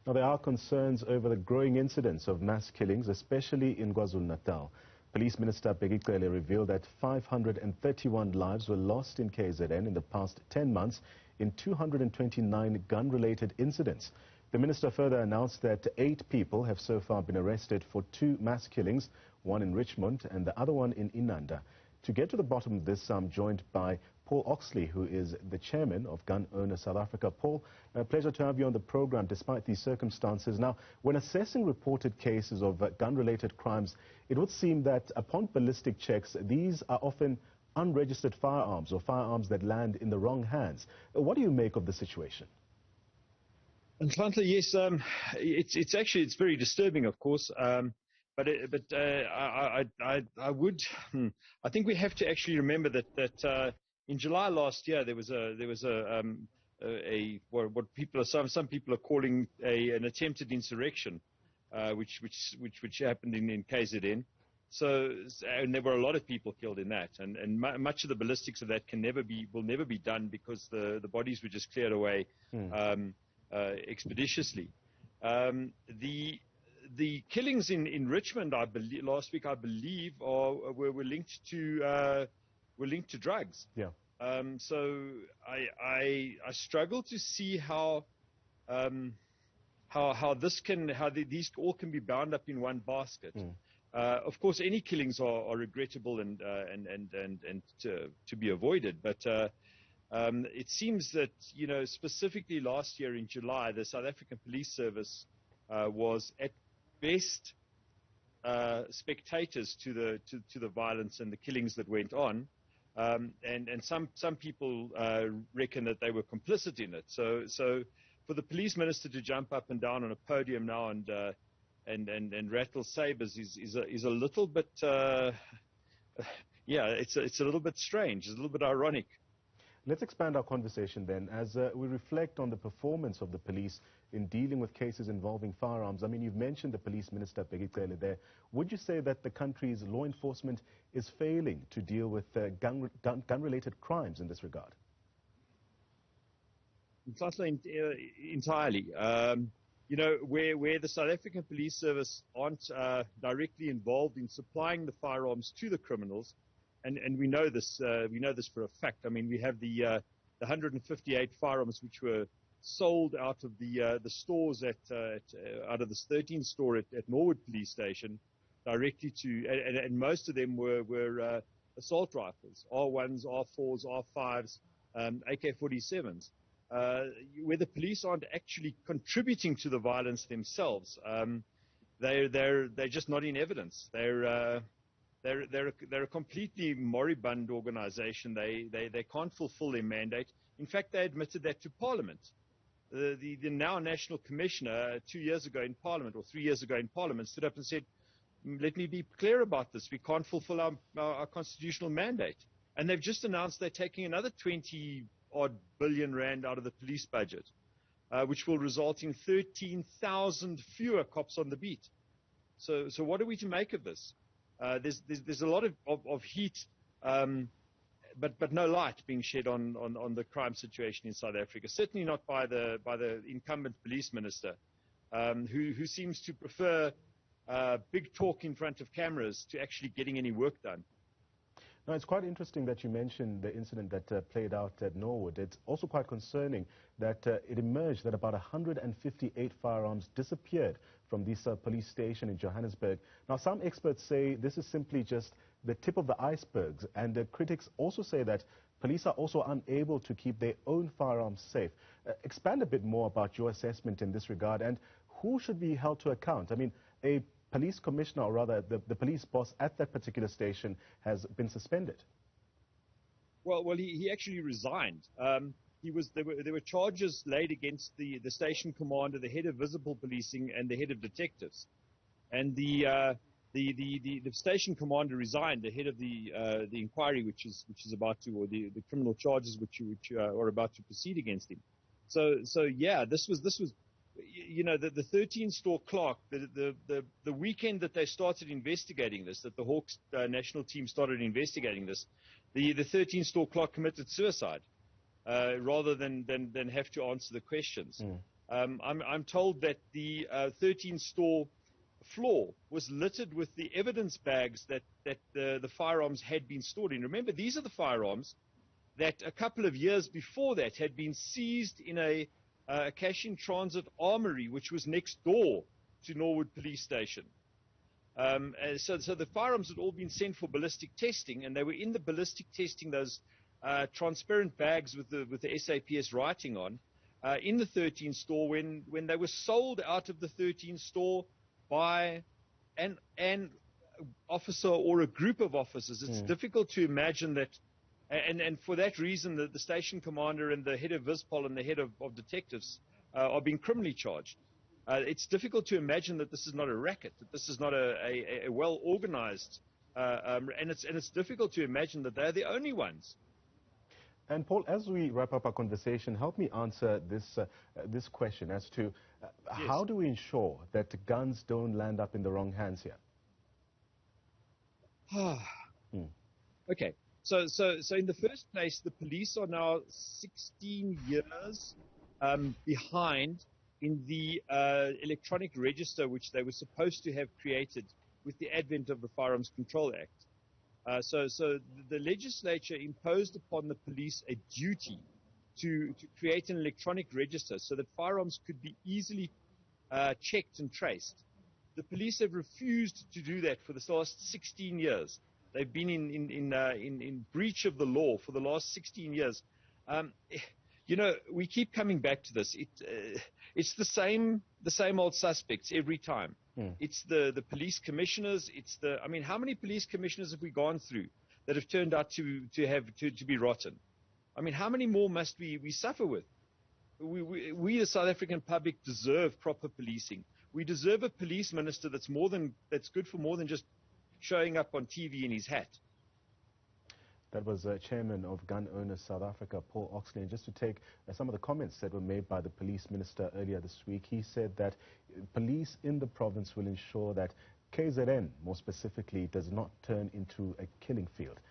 Now, there are concerns over the growing incidence of mass killings, especially in KwaZulu-Natal. Police Minister Bheki Cele revealed that 531 lives were lost in KZN in the past 10 months in 229 gun-related incidents. The minister further announced that 8 people have so far been arrested for 2 mass killings, one in Richmond and the other one in Inanda. To get to the bottom of this, I'm joined by Paul Oxley, who is the chairman of Gun Owners South Africa. Paul, a pleasure to have you on the program despite these circumstances. Now, when assessing reported cases of gun-related crimes, it would seem that upon ballistic checks, these are often unregistered firearms or firearms that land in the wrong hands. What do you make of the situation? Unfortunately, yes, it's very disturbing, of course. I think we have to actually remember that in July last year there was what some people are calling an attempted insurrection, which happened in KZN. And there were a lot of people killed in that, and much of the ballistics of that will never be done because the bodies were just cleared away expeditiously. The killings in Richmond, I believe, last week, were linked to drugs. Yeah. So I struggle to see how these all can be bound up in one basket. Of course, any killings are regrettable and to be avoided, but it seems that, specifically last year in July, the South African Police Service was at best spectators to the violence and the killings that went on, and some people reckon that they were complicit in it. So for the police minister to jump up and down on a podium now and rattle sabers is a little bit it's a little bit strange. It's a little bit ironic. Let's expand our conversation then as we reflect on the performance of the police in dealing with cases involving firearms. I mean, you've mentioned the police minister, Bheki Cele, there. Would you say that the country's law enforcement is failing to deal with gun-related crimes in this regard? Entirely. Where the South African Police Service aren't directly involved in supplying the firearms to the criminals, and we know this for a fact. I mean, we have the 158 firearms which were sold out of the stores out of this 13th store at Norwood Police Station directly to, and most of them were assault rifles, R1s, R4s, R5s, AK-47s. Where the police aren't actually contributing to the violence themselves, they're just not in evidence. They're a completely moribund organization. They can't fulfill their mandate. In fact, they admitted that to Parliament. The now National Commissioner 2 years ago in Parliament, or 3 years ago in Parliament, stood up and said, "Let me be clear about this. We can't fulfill our constitutional mandate." And they've just announced they're taking another 20-odd billion rand out of the police budget, which will result in 13,000 fewer cops on the beat. So what are we to make of this? There's a lot of heat, but no light being shed on the crime situation in South Africa. Certainly not by the incumbent police minister, who seems to prefer big talk in front of cameras to actually getting any work done. Now, it's quite interesting that you mentioned the incident that played out at Norwood. It's also quite concerning that it emerged that about 158 firearms disappeared from this police station in Johannesburg. Now, some experts say this is simply just the tip of the iceberg, and critics also say that police are also unable to keep their own firearms safe. Expand a bit more about your assessment in this regard, and who should be held to account? I mean, a police commissioner, or rather the police boss at that particular station, has been suspended. Well, he actually resigned. There were charges laid against the station commander, the head of visible policing, and the head of detectives. And the station commander resigned ahead of the inquiry, which is about to, or the criminal charges which are about to proceed against him. So yeah, this was. The 13-store clock, the weekend that they started investigating this, that the Hawks national team started investigating this, the 13-store clock committed suicide rather than have to answer the questions. I'm told that the 13-store floor was littered with the evidence bags that the firearms had been stored in. Remember, these are the firearms that a couple of years before that had been seized in a cash-in-transit armory, which was next door to Norwood Police Station. So the firearms had all been sent for ballistic testing, and they were in the ballistic testing, those transparent bags with the SAPS writing on, in the 13 store when they were sold out of the 13 store by an officer or a group of officers. It's difficult to imagine that, and for that reason, the station commander and the head of Vispol and the head of detectives are being criminally charged. It's difficult to imagine that this is not a racket, that this is not a well-organized, and it's difficult to imagine that they're the only ones. And Paul, as we wrap up our conversation, help me answer this question as to how do we ensure that guns don't land up in the wrong hands here? Okay, so in the first place, the police are now 16 years behind in the electronic register which they were supposed to have created with the advent of the Firearms Control Act. So the legislature imposed upon the police a duty to create an electronic register so that firearms could be easily checked and traced. The police have refused to do that for the last 16 years. They've been in breach of the law for the last 16 years. You know, we keep coming back to this. It's the same old suspects every time. It's the police commissioners. I mean, how many police commissioners have we gone through that have turned out to be rotten? I mean, how many more must we suffer with? We, the South African public, deserve proper policing. We deserve a police minister that's good for more than just showing up on TV in his hat. That was Chairman of Gun Owners South Africa, Paul Oxley. And just to take some of the comments that were made by the police minister earlier this week, he said that police in the province will ensure that KZN, more specifically, does not turn into a killing field.